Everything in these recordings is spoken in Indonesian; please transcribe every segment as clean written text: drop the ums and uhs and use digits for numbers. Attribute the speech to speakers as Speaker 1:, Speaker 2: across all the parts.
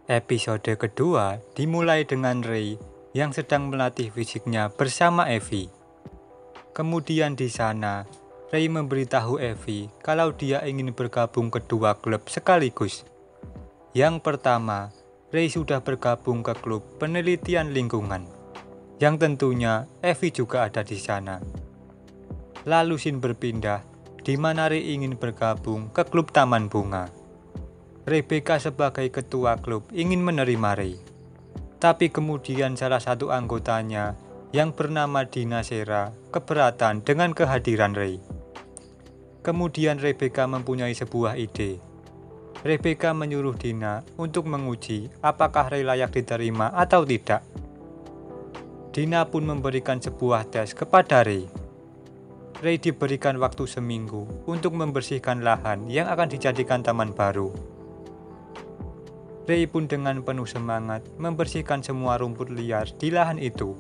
Speaker 1: Episode kedua dimulai dengan Ray yang sedang melatih fisiknya bersama Evie. Kemudian di sana, Ray memberitahu Evie kalau dia ingin bergabung ke dua klub sekaligus. Yang pertama, Ray sudah bergabung ke klub penelitian lingkungan, yang tentunya Evie juga ada di sana. Lalu scene berpindah, di mana Ray ingin bergabung ke klub Taman Bunga. Rebecca sebagai ketua klub ingin menerima Ray. Tapi kemudian salah satu anggotanya yang bernama Dina Sera keberatan dengan kehadiran Ray. Kemudian Rebecca mempunyai sebuah ide. Rebecca menyuruh Dina untuk menguji apakah Ray layak diterima atau tidak. Dina pun memberikan sebuah tes kepada Ray. Ray diberikan waktu seminggu untuk membersihkan lahan yang akan dijadikan taman baru. Ray pun dengan penuh semangat membersihkan semua rumput liar di lahan itu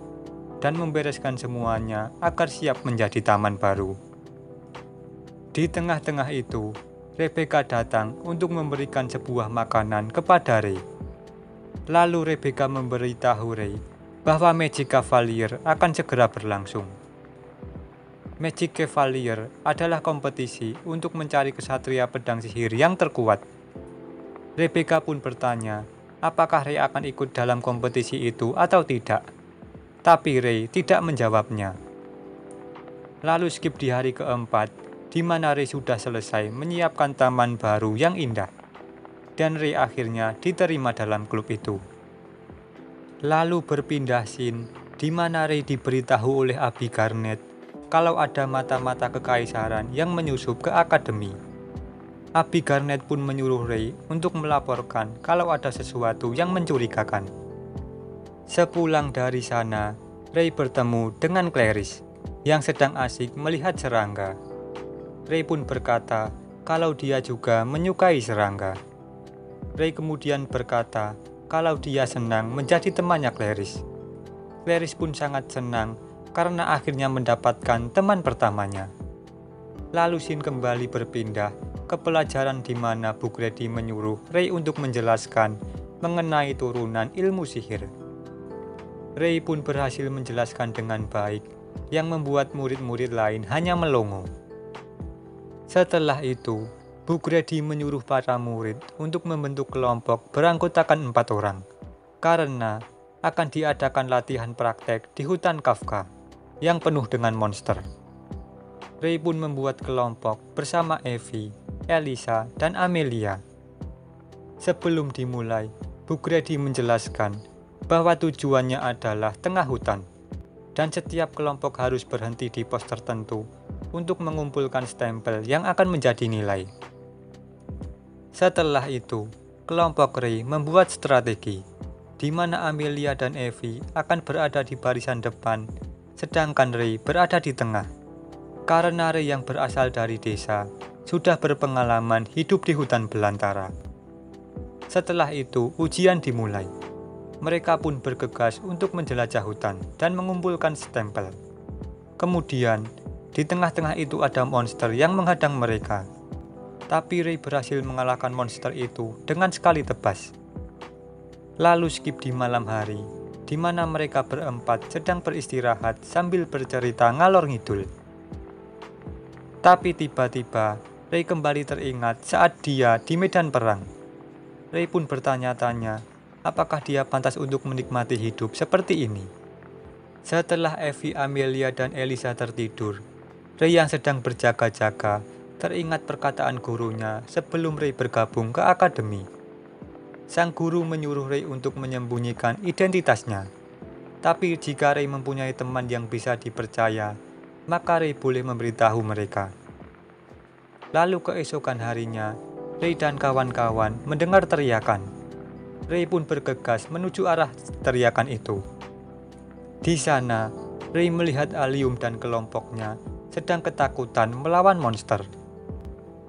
Speaker 1: dan membereskan semuanya agar siap menjadi taman baru. Di tengah-tengah itu, Rebecca datang untuk memberikan sebuah makanan kepada Ray. Lalu Rebecca memberitahu Ray bahwa Magic Cavalier akan segera berlangsung. Magic Cavalier adalah kompetisi untuk mencari kesatria pedang sihir yang terkuat. Rebecca pun bertanya, apakah Ray akan ikut dalam kompetisi itu atau tidak. Tapi Ray tidak menjawabnya. Lalu skip di hari keempat, di mana Ray sudah selesai menyiapkan taman baru yang indah. Dan Ray akhirnya diterima dalam klub itu. Lalu berpindah scene, di mana Ray diberitahu oleh Abby Garnet kalau ada mata-mata kekaisaran yang menyusup ke akademi. Abby Garnet pun menyuruh Ray untuk melaporkan kalau ada sesuatu yang mencurigakan. Sepulang dari sana, Ray bertemu dengan Clarice yang sedang asik melihat serangga. Ray pun berkata kalau dia juga menyukai serangga. Ray kemudian berkata kalau dia senang menjadi temannya Clarice. Clarice pun sangat senang karena akhirnya mendapatkan teman pertamanya. Lalu scene kembali berpindah ke pelajaran di mana Bu Grady menyuruh Ray untuk menjelaskan mengenai turunan ilmu sihir. Ray pun berhasil menjelaskan dengan baik, yang membuat murid-murid lain hanya melongo. Setelah itu, Bu Grady menyuruh para murid untuk membentuk kelompok beranggotakan 4 orang, karena akan diadakan latihan praktek di hutan Kafka yang penuh dengan monster. Ray pun membuat kelompok bersama Evie, Elisa, dan Amelia. Sebelum dimulai, Bu Grady menjelaskan bahwa tujuannya adalah tengah hutan, dan setiap kelompok harus berhenti di pos tertentu untuk mengumpulkan stempel yang akan menjadi nilai. Setelah itu, kelompok Ray membuat strategi, di mana Amelia dan Evie akan berada di barisan depan, sedangkan Ray berada di tengah. Karena Ray yang berasal dari desa sudah berpengalaman hidup di hutan belantara. Setelah itu, ujian dimulai. Mereka pun bergegas untuk menjelajah hutan dan mengumpulkan stempel. Kemudian, di tengah-tengah itu ada monster yang menghadang mereka. Tapi Ray berhasil mengalahkan monster itu dengan sekali tebas. Lalu skip di malam hari, di mana mereka berempat sedang beristirahat sambil bercerita ngalor ngidul. Tapi tiba-tiba, Ray kembali teringat saat dia di medan perang. Ray pun bertanya-tanya, apakah dia pantas untuk menikmati hidup seperti ini. Setelah Evie, Amelia, dan Elisa tertidur, Ray yang sedang berjaga-jaga teringat perkataan gurunya sebelum Ray bergabung ke akademi. Sang guru menyuruh Ray untuk menyembunyikan identitasnya. Tapi jika Ray mempunyai teman yang bisa dipercaya, maka Ray boleh memberitahu mereka. Lalu keesokan harinya, Ray dan kawan-kawan mendengar teriakan. Ray pun bergegas menuju arah teriakan itu. Di sana, Ray melihat Allium dan kelompoknya sedang ketakutan melawan monster.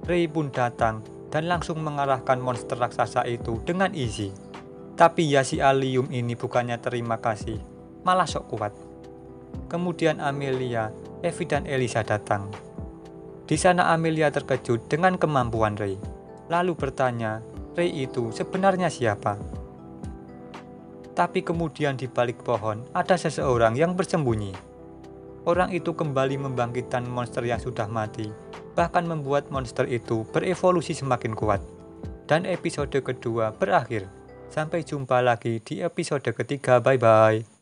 Speaker 1: Ray pun datang dan langsung mengalahkan monster raksasa itu dengan easy. Tapi ya si Allium ini bukannya terima kasih, malah sok kuat. Kemudian Amelia, Evie, dan Elisa datang. Di sana Amelia terkejut dengan kemampuan Ray, lalu bertanya, Ray itu sebenarnya siapa? Tapi kemudian di balik pohon ada seseorang yang bersembunyi. Orang itu kembali membangkitkan monster yang sudah mati, bahkan membuat monster itu berevolusi semakin kuat. Dan episode kedua berakhir. Sampai jumpa lagi di episode ketiga. Bye-bye.